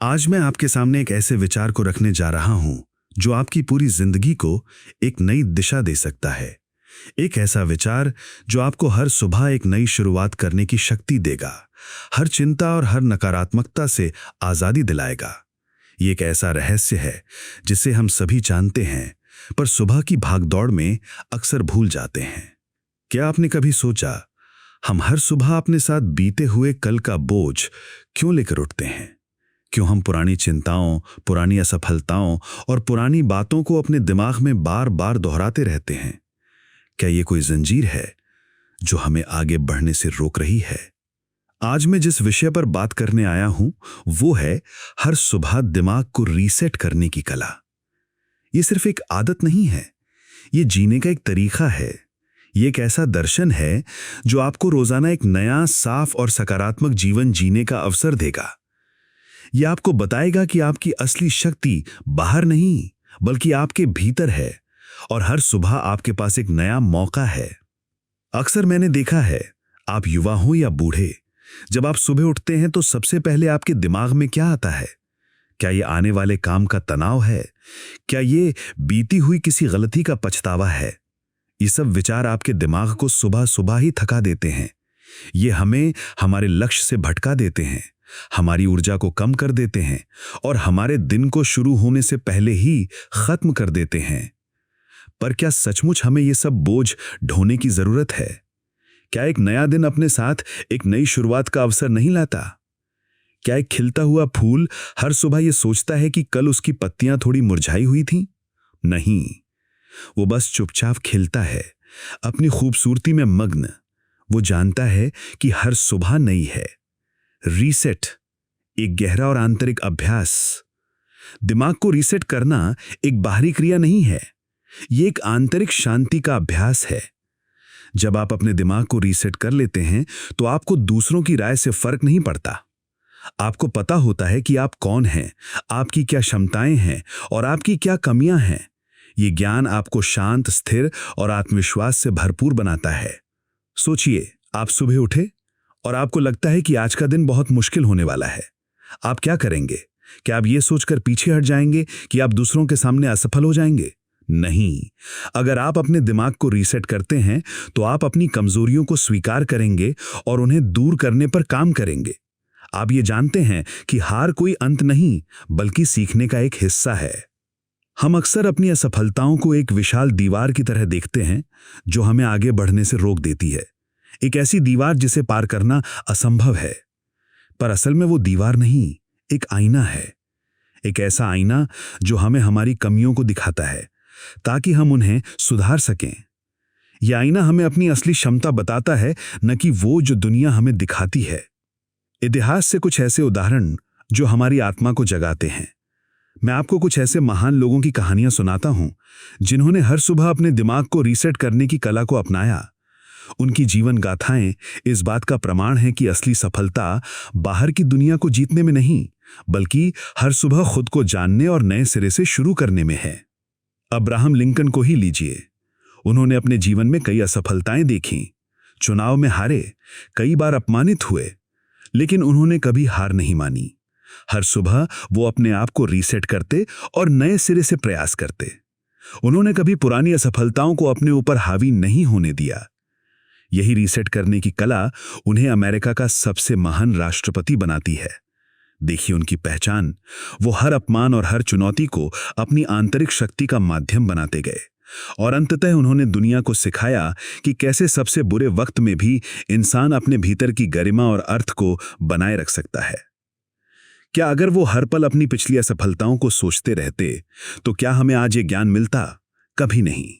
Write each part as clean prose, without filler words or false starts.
आज मैं आपके सामने एक ऐसे विचार को रखने जा रहा हूं जो आपकी पूरी जिंदगी को एक नई दिशा दे सकता है। एक ऐसा विचार जो आपको हर सुबह एक नई शुरुआत करने की शक्ति देगा, हर चिंता और हर नकारात्मकता से आजादी दिलाएगा। ये एक ऐसा रहस्य है जिसे हम सभी जानते हैं, पर सुबह की भागदौड़ में अक्सर भूल जाते हैं। क्या आपने कभी सोचा, हम हर सुबह अपने साथ बीते हुए कल का बोझ क्यों लेकर उठते हैं? क्यों हम पुरानी चिंताओं, पुरानी असफलताओं और पुरानी बातों को अपने दिमाग में बार बार दोहराते रहते हैं? क्या ये कोई जंजीर है जो हमें आगे बढ़ने से रोक रही है? आज मैं जिस विषय पर बात करने आया हूं वो है हर सुबह दिमाग को रीसेट करने की कला। ये सिर्फ एक आदत नहीं है, ये जीने का एक तरीका है। ये एक ऐसा दर्शन है जो आपको रोजाना एक नया, साफ और सकारात्मक जीवन जीने का अवसर देगा। यह आपको बताएगा कि आपकी असली शक्ति बाहर नहीं बल्कि आपके भीतर है और हर सुबह आपके पास एक नया मौका है। अक्सर मैंने देखा है, आप युवा हो या बूढ़े, जब आप सुबह उठते हैं तो सबसे पहले आपके दिमाग में क्या आता है? क्या ये आने वाले काम का तनाव है? क्या ये बीती हुई किसी गलती का पछतावा है? ये सब विचार आपके दिमाग को सुबह सुबह ही थका देते हैं। ये हमें हमारे लक्ष्य से भटका देते हैं, हमारी ऊर्जा को कम कर देते हैं और हमारे दिन को शुरू होने से पहले ही खत्म कर देते हैं। पर क्या सचमुच हमें ये सब बोझ ढोने की जरूरत है? क्या एक नया दिन अपने साथ एक नई शुरुआत का अवसर नहीं लाता? क्या एक खिलता हुआ फूल हर सुबह ये सोचता है कि कल उसकी पत्तियां थोड़ी मुरझाई हुई थीं? नहीं, वो बस चुपचाप खिलता है, अपनी खूबसूरती में मग्न। वो जानता है कि हर सुबह नई है। रीसेट एक गहरा और आंतरिक अभ्यास। दिमाग को रीसेट करना एक बाहरी क्रिया नहीं है, यह एक आंतरिक शांति का अभ्यास है। जब आप अपने दिमाग को रीसेट कर लेते हैं तो आपको दूसरों की राय से फर्क नहीं पड़ता। आपको पता होता है कि आप कौन हैं, आपकी क्या क्षमताएं हैं और आपकी क्या कमियां हैं। यह ज्ञान आपको शांत, स्थिर और आत्मविश्वास से भरपूर बनाता है। सोचिए, आप सुबह उठे और आपको लगता है कि आज का दिन बहुत मुश्किल होने वाला है। आप क्या करेंगे? क्या आप ये सोचकर पीछे हट जाएंगे कि आप दूसरों के सामने असफल हो जाएंगे? नहीं। अगर आप अपने दिमाग को रीसेट करते हैं तो आप अपनी कमजोरियों को स्वीकार करेंगे और उन्हें दूर करने पर काम करेंगे। आप ये जानते हैं कि हार कोई अंत नहीं बल्कि सीखने का एक हिस्सा है। हम अक्सर अपनी असफलताओं को एक विशाल दीवार की तरह देखते हैं जो हमें आगे बढ़ने से रोक देती है। एक ऐसी दीवार जिसे पार करना असंभव है। पर असल में वो दीवार नहीं, एक आईना है। एक ऐसा आईना जो हमें हमारी कमियों को दिखाता है ताकि हम उन्हें सुधार सकें। यह आईना हमें अपनी असली क्षमता बताता है, न कि वो जो दुनिया हमें दिखाती है। इतिहास से कुछ ऐसे उदाहरण जो हमारी आत्मा को जगाते हैं। मैं आपको कुछ ऐसे महान लोगों की कहानियां सुनाता हूं जिन्होंने हर सुबह अपने दिमाग को रीसेट करने की कला को अपनाया। उनकी जीवन गाथाएं इस बात का प्रमाण है कि असली सफलता बाहर की दुनिया को जीतने में नहीं बल्कि हर सुबह खुद को जानने और नए सिरे से शुरू करने में है। अब्राहम लिंकन को ही लीजिए। उन्होंने अपने जीवन में कई असफलताएं देखीं, चुनाव में हारे, कई बार अपमानित हुए, लेकिन उन्होंने कभी हार नहीं मानी। हर सुबह वो अपने आप को रीसेट करते और नए सिरे से प्रयास करते। उन्होंने कभी पुरानी असफलताओं को अपने ऊपर हावी नहीं होने दिया। यही रीसेट करने की कला उन्हें अमेरिका का सबसे महान राष्ट्रपति बनाती है। देखिए उनकी पहचान, वो हर अपमान और हर चुनौती को अपनी आंतरिक शक्ति का माध्यम बनाते गए और अंततः उन्होंने दुनिया को सिखाया कि कैसे सबसे बुरे वक्त में भी इंसान अपने भीतर की गरिमा और अर्थ को बनाए रख सकता है। क्या अगर वो हर पल अपनी पिछली असफलताओं को सोचते रहते तो क्या हमें आज ये ज्ञान मिलता? कभी नहीं।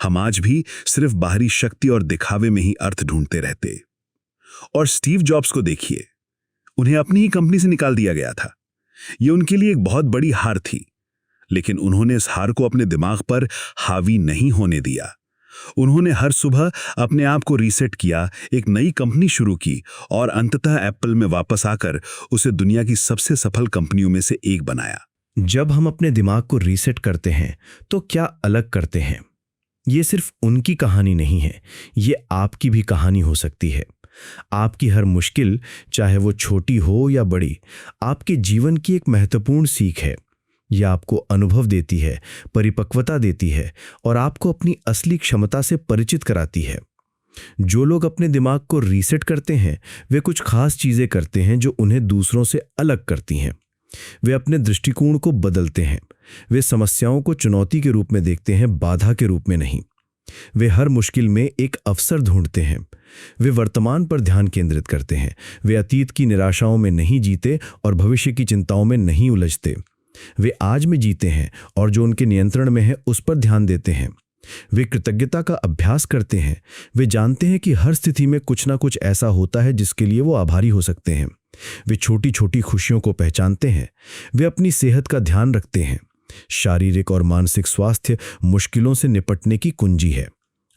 हम आज भी सिर्फ बाहरी शक्ति और दिखावे में ही अर्थ ढूंढते रहते। और स्टीव जॉब्स को देखिए, उन्हें अपनी ही कंपनी से निकाल दिया गया था। ये उनके लिए एक बहुत बड़ी हार थी, लेकिन उन्होंने इस हार को अपने दिमाग पर हावी नहीं होने दिया। उन्होंने हर सुबह अपने आप को रीसेट किया, एक नई कंपनी शुरू की और अंततः एप्पल में वापस आकर उसे दुनिया की सबसे सफल कंपनियों में से एक बनाया। जब हम अपने दिमाग को रीसेट करते हैं तो क्या अलग करते हैं? ये सिर्फ उनकी कहानी नहीं है, ये आपकी भी कहानी हो सकती है। आपकी हर मुश्किल, चाहे वो छोटी हो या बड़ी, आपके जीवन की एक महत्वपूर्ण सीख है। यह आपको अनुभव देती है, परिपक्वता देती है और आपको अपनी असली क्षमता से परिचित कराती है। जो लोग अपने दिमाग को रीसेट करते हैं, वे कुछ खास चीजें करते हैं जो उन्हें दूसरों से अलग करती हैं। वे अपने दृष्टिकोण को बदलते हैं। वे समस्याओं को चुनौती के रूप में देखते हैं, बाधा के रूप में नहीं। वे हर मुश्किल में एक अवसर ढूंढते हैं। वे वर्तमान पर ध्यान केंद्रित करते हैं। वे अतीत की निराशाओं में नहीं जीते और भविष्य की चिंताओं में नहीं उलझते। वे आज में जीते हैं और जो उनके नियंत्रण में है उस पर ध्यान देते हैं। वे कृतज्ञता का अभ्यास करते हैं। वे जानते हैं कि हर स्थिति में कुछ ना कुछ ऐसा होता है जिसके लिए वो आभारी हो सकते हैं। वे छोटी छोटी खुशियों को पहचानते हैं। वे अपनी सेहत का ध्यान रखते हैं। शारीरिक और मानसिक स्वास्थ्य मुश्किलों से निपटने की कुंजी है।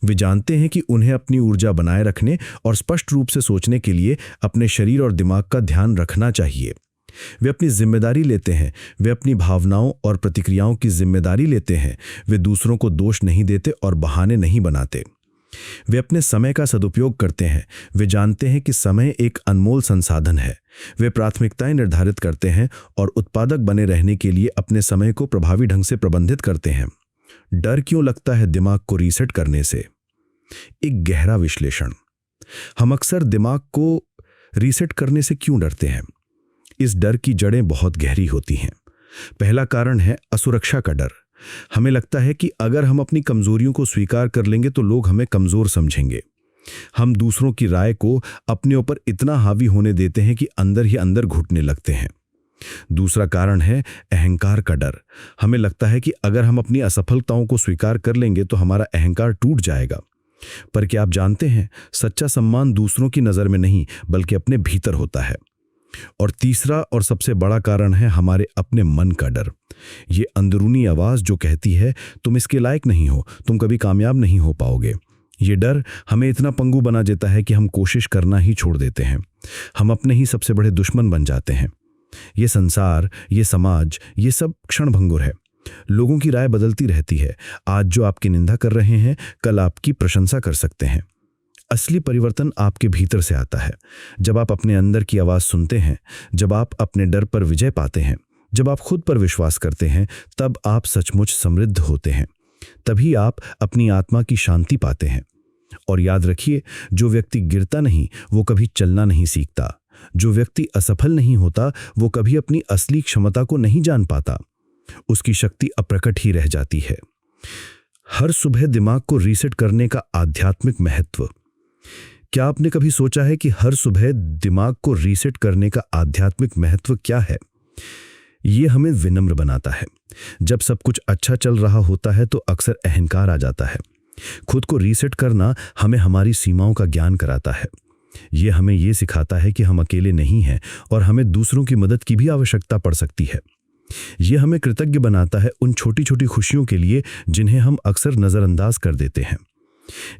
वे जानते हैं कि उन्हें अपनी ऊर्जा बनाए रखने और स्पष्ट रूप से सोचने के लिए अपने शरीर और दिमाग का ध्यान रखना चाहिए। वे अपनी जिम्मेदारी लेते हैं। वे अपनी भावनाओं और प्रतिक्रियाओं की जिम्मेदारी लेते हैं। वे दूसरों को दोष नहीं देते और बहाने नहीं बनाते। वे अपने समय का सदुपयोग करते हैं। वे जानते हैं कि समय एक अनमोल संसाधन है। वे प्राथमिकताएं निर्धारित करते हैं और उत्पादक बने रहने के लिए अपने समय को प्रभावी ढंग से प्रबंधित करते हैं। डर क्यों लगता है दिमाग को रीसेट करने से? एक गहरा विश्लेषण। हम अक्सर दिमाग को रीसेट करने से क्यों डरते हैं? इस डर की जड़ें बहुत गहरी होती हैं। पहला कारण है असुरक्षा का डर। हमें लगता है कि अगर हम अपनी कमजोरियों को स्वीकार कर लेंगे तो लोग हमें कमजोर समझेंगे। हम दूसरों की राय को अपने ऊपर इतना हावी होने देते हैं कि अंदर ही अंदर घुटने लगते हैं। दूसरा कारण है अहंकार का डर। हमें लगता है कि अगर हम अपनी असफलताओं को स्वीकार कर लेंगे तो हमारा अहंकार टूट जाएगा। पर क्या आप जानते हैं, सच्चा सम्मान दूसरों की नजर में नहीं बल्कि अपने भीतर होता है। और तीसरा और सबसे बड़ा कारण है हमारे अपने मन का डर। ये अंदरूनी आवाज जो कहती है तुम इसके लायक नहीं हो, तुम कभी कामयाब नहीं हो पाओगे। ये डर हमें इतना पंगु बना देता है कि हम कोशिश करना ही छोड़ देते हैं। हम अपने ही सबसे बड़े दुश्मन बन जाते हैं। ये संसार, ये समाज, ये सब क्षणभंगुर है। लोगों की राय बदलती रहती है। आज जो आपकी निंदा कर रहे हैं, कल आपकी प्रशंसा कर सकते हैं। असली परिवर्तन आपके भीतर से आता है। जब आप अपने अंदर की आवाज सुनते हैं, जब आप अपने डर पर विजय पाते हैं, जब आप खुद पर विश्वास करते हैं, तब आप सचमुच समृद्ध होते हैं। तभी आप अपनी आत्मा की शांति पाते हैं। और याद रखिए, जो व्यक्ति गिरता नहीं वो कभी चलना नहीं सीखता। जो व्यक्ति असफल नहीं होता वो कभी अपनी असली क्षमता को नहीं जान पाता। उसकी शक्ति अप्रकट ही रह जाती है। हर सुबह दिमाग को रीसेट करने का आध्यात्मिक महत्व। क्या आपने कभी सोचा है कि हर सुबह दिमाग को रीसेट करने का आध्यात्मिक महत्व क्या है? यह हमें विनम्र बनाता है। जब सब कुछ अच्छा चल रहा होता है तो अक्सर अहंकार आ जाता है। खुद को रीसेट करना हमें हमारी सीमाओं का ज्ञान कराता है। यह हमें यह सिखाता है कि हम अकेले नहीं हैं और हमें दूसरों की मदद की भी आवश्यकता पड़ सकती है। यह हमें कृतज्ञ बनाता है उन छोटी छोटी खुशियों के लिए जिन्हें हम अक्सर नजरअंदाज कर देते हैं।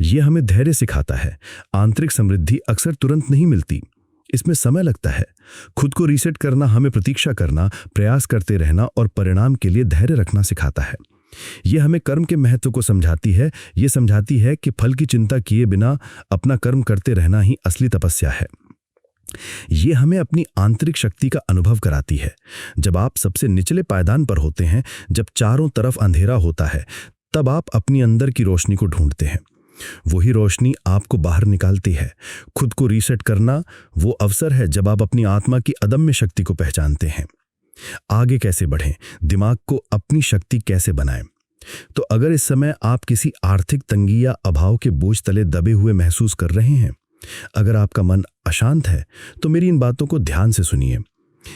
यह हमें धैर्य सिखाता है। आंतरिक समृद्धि अक्सर तुरंत नहीं मिलती, इसमें समय लगता है। खुद को रीसेट करना हमें प्रतीक्षा करना, प्रयास करते रहना और परिणाम के लिए धैर्य रखना सिखाता है। यह हमें कर्म के महत्व को समझाती है। यह समझाती है कि फल की चिंता किए बिना अपना कर्म करते रहना ही असली तपस्या है। यह हमें अपनी आंतरिक शक्ति का अनुभव कराती है। जब आप सबसे निचले पायदान पर होते हैं, जब चारों तरफ अंधेरा होता है, तब आप अपनी अंदर की रोशनी को ढूंढते हैं। वही रोशनी आपको बाहर निकालती है। खुद को रीसेट करना वो अवसर है जब आप अपनी आत्मा की अदम्य शक्ति को पहचानते हैं। आगे कैसे बढ़ें, दिमाग को अपनी शक्ति कैसे बनाएं? तो अगर इस समय आप किसी आर्थिक तंगी या अभाव के बोझ तले दबे हुए महसूस कर रहे हैं, अगर आपका मन अशांत है, तो मेरी इन बातों को ध्यान से सुनिए।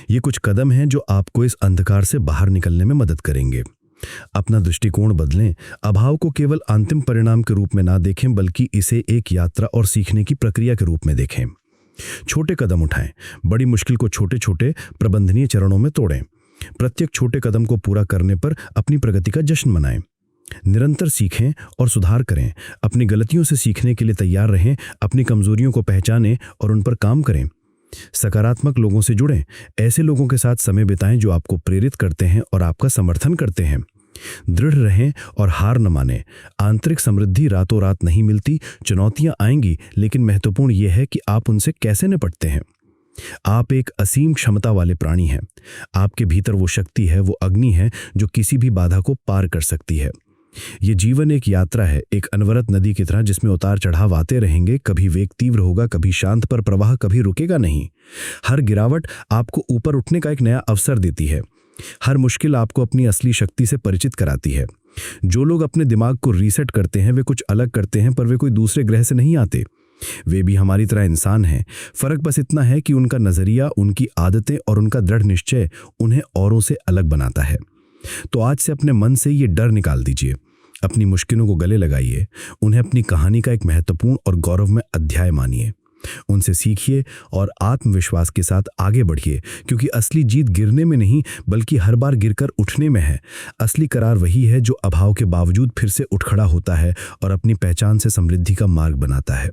ये कुछ कदम हैं जो आपको इस अंधकार से बाहर निकलने में मदद करेंगे। अपना दृष्टिकोण बदलें। अभाव को केवल अंतिम परिणाम के रूप में ना देखें, बल्कि इसे एक यात्रा और सीखने की प्रक्रिया के रूप में देखें। छोटे कदम उठाएं। बड़ी मुश्किल को छोटे छोटे प्रबंधनीय चरणों में तोड़ें। प्रत्येक छोटे कदम को पूरा करने पर अपनी प्रगति का जश्न मनाएं। निरंतर सीखें और सुधार करें। अपनी गलतियों से सीखने के लिए तैयार रहें। अपनी कमजोरियों को पहचानें और उन पर काम करें। सकारात्मक लोगों से जुड़ें। ऐसे लोगों के साथ समय बिताएं जो आपको प्रेरित करते हैं और आपका समर्थन करते हैं। दृढ़ रहें और हार न मानें। आंतरिक समृद्धि रातों रात नहीं मिलती, चुनौतियां आएंगी, लेकिन महत्वपूर्ण यह है कि आप उनसे कैसे निपटते हैं। आप एक असीम क्षमता वाले प्राणी हैं। आपके भीतर वो शक्ति है, वो अग्नि है जो किसी भी बाधा को पार कर सकती है। ये जीवन एक यात्रा है, एक अनवरत नदी की तरह जिसमें उतार चढ़ाव आते रहेंगे। कभी वेग तीव्र होगा, कभी शांत, पर प्रवाह कभी रुकेगा नहीं। हर गिरावट आपको ऊपर उठने का एक नया अवसर देती है। हर मुश्किल आपको अपनी असली शक्ति से परिचित कराती है। जो लोग अपने दिमाग को रीसेट करते हैं वे कुछ अलग करते हैं, पर वे कोई दूसरे ग्रह से नहीं आते। वे भी हमारी तरह इंसान हैं। फर्क बस इतना है कि उनका नजरिया, उनकी आदतें और उनका दृढ़ निश्चय उन्हें औरों से अलग बनाता है। तो आज से अपने मन से ये डर निकाल दीजिए। अपनी मुश्किलों को गले लगाइए। उन्हें अपनी कहानी का एक महत्वपूर्ण और गौरवमय अध्याय मानिए। उनसे सीखिए और आत्मविश्वास के साथ आगे बढ़िए, क्योंकि असली जीत गिरने में नहीं बल्कि हर बार गिरकर उठने में है। असली करार वही है जो अभाव के बावजूद फिर से उठ खड़ा होता है और अपनी पहचान से समृद्धि का मार्ग बनाता है।